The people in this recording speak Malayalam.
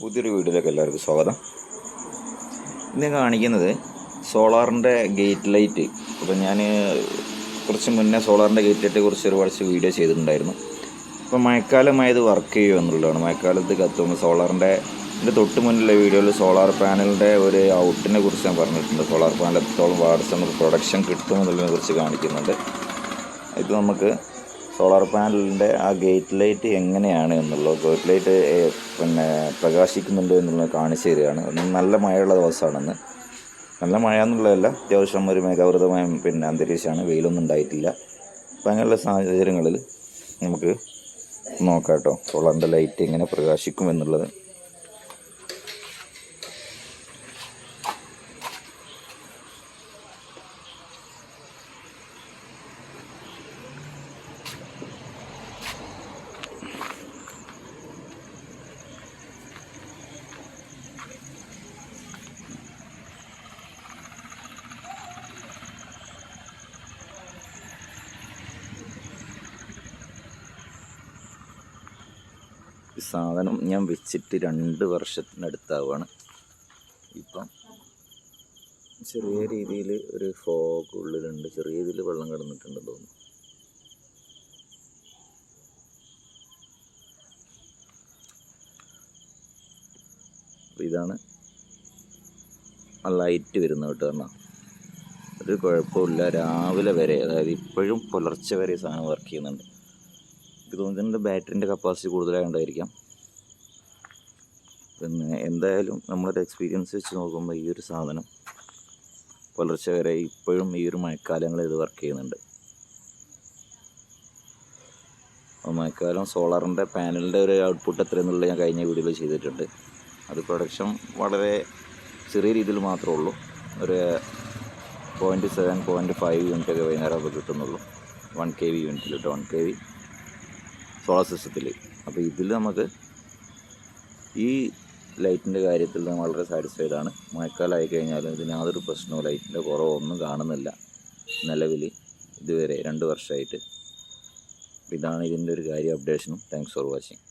പുതിയൊരു വീഡിയോയിലേക്ക് എല്ലാവർക്കും സ്വാഗതം. ഇന്ന് കാണിക്കുന്നത് സോളാറിൻ്റെ ഗേറ്റ് ലൈറ്റ്. അപ്പോൾ ഞാൻ കുറച്ച് മുന്നേ സോളാറിൻ്റെ ഗേറ്റ് ലൈറ്റെ കുറിച്ച് ഒരുപാട് വീഡിയോ ചെയ്തിട്ടുണ്ടായിരുന്നു. അപ്പോൾ മഴക്കാലമായത് വർക്ക് ചെയ്യുമോ എന്നുള്ളതാണ്. മഴക്കാലത്ത് കത്തുമ്പോൾ സോളാറിൻ്റെ തൊട്ട് മുന്നിലുള്ള വീഡിയോയിൽ സോളാർ പാനലിൻ്റെ ഒരു ഔട്ടിനെ കുറിച്ച് ഞാൻ പറഞ്ഞിട്ടുണ്ട്. സോളാർ പാനൽ എത്രത്തോളം വാട്ട്സ് നമുക്ക് പ്രൊഡക്ഷൻ കിട്ടുമെന്നുള്ളതിനെ കുറിച്ച് കാണിക്കുന്നുണ്ട്. ഇത് നമുക്ക് സോളാർ പാനലിൻ്റെ ആ ഗേറ്റ് ലൈറ്റ് എങ്ങനെയാണ് എന്നുള്ളത്, ഗേറ്റ് ലൈറ്റ് പ്രകാശിക്കുന്നുണ്ട് എന്നുള്ളത് കാണിച്ചു തരികയാണ്. നല്ല മഴയുള്ള ദിവസമാണെന്ന്. നല്ല മഴ എന്നുള്ളതല്ല, അത്യാവശ്യം ഒരു മേഘാവൃതമായ അന്തരീക്ഷമാണ്, വെയിലൊന്നും ഉണ്ടായിട്ടില്ല. അപ്പം അങ്ങനെയുള്ള സാഹചര്യങ്ങളിൽ നമുക്ക് നോക്കാം കേട്ടോ സോളാറിൻ്റെ ലൈറ്റ് എങ്ങനെ പ്രകാശിക്കും എന്നുള്ളത്. ഈ സാധനം ഞാൻ വെച്ചിട്ട് 2 വർഷത്തിനടുത്താവുകയാണ്. ഇപ്പം ചെറിയ രീതിയിൽ ഒരു ഫോഗ് ഉള്ളിലുണ്ട്, ചെറിയ രീതിയിൽ വെള്ളം കിടന്നിട്ടുണ്ടെന്ന് തോന്നുന്നു. ഇതാണ് ആ ലൈറ്റ് വരുന്നത് കേട്ടോ. കാരണം ഒരു കുഴപ്പമില്ല, രാവിലെ വരെ, അതായത് ഇപ്പോഴും പുലർച്ചെ വരെ ഈ സാധനം വർക്ക് ചെയ്യുന്നുണ്ട്. എനിക്ക് തോന്നുന്നുണ്ട് ബാറ്ററിൻ്റെ കപ്പാസിറ്റി കൂടുതലായതുകൊണ്ടായിരിക്കാം. എന്തായാലും നമ്മളൊരു എക്സ്പീരിയൻസ് വെച്ച് നോക്കുമ്പോൾ ഈ ഒരു സാധനം പുലർച്ചെ വരെ ഇപ്പോഴും ഈ ഒരു മഴക്കാലങ്ങളിൽ ഇത് വർക്ക് ചെയ്യുന്നുണ്ട്. അപ്പോൾ മഴക്കാലം സോളാറിൻ്റെ പാനലിൻ്റെ ഒരു ഔട്ട്പുട്ട് എത്രയെന്നുള്ളത് ഞാൻ കഴിഞ്ഞ വീഡിയോയിൽ ചെയ്തിട്ടുണ്ട്. അത് പ്രൊഡക്ഷൻ വളരെ ചെറിയ രീതിയിൽ മാത്രമേ ഉള്ളൂ. ഒരു 0.7 0.5 യൂണിറ്റൊക്കെ വൈകുന്നേരം ഒക്കെ കിട്ടുന്നുള്ളൂ. 1 kV യൂണിറ്റിൽ കേട്ടോ, 1 kV സോളാർ സിസ്റ്റത്തിൽ. അപ്പോൾ ഇതിൽ നമുക്ക് ഈ ലൈറ്റിൻ്റെ കാര്യത്തിൽ ഞാൻ വളരെ സാറ്റിസ്ഫൈഡ് ആണ്. മഴക്കാലമായി കഴിഞ്ഞാലും ഇതിന് യാതൊരു പ്രശ്നവും, ലൈറ്റിൻ്റെ കുറവൊന്നും കാണുന്നില്ല നിലവിൽ ഇതുവരെ 2 വർഷമായിട്ട്. ഇതാണ് ഇതിൻ്റെ ഒരു കാര്യം, അപ്ഡേഷനും. Thanks for watching.